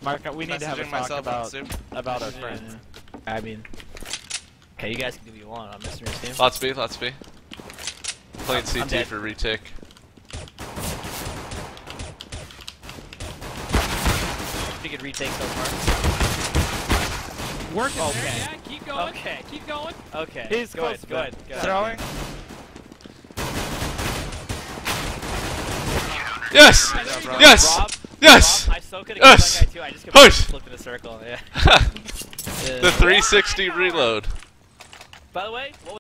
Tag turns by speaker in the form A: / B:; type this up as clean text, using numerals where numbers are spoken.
A: Mark, we need to have a talk about our friends.
B: I mean, okay, you guys can do what you want. I'm missing your team.
C: Lots B, lots B. Playing CT for retake.
B: If you could retake so far.
D: Working
B: okay.
D: there, yeah, keep going.
B: Okay.
D: Keep going.
B: Okay.
A: He's
B: good,
A: close.
B: good.
A: Throwing.
C: Yes!
D: Right,
C: Yes!
B: Rob,
C: Yes!
B: Rob, I so could have
C: Yes!
B: killed that guy too. I just completely
C: Push!
B: flipped in a circle. Yeah.
C: The 360 reload.
B: By the way, what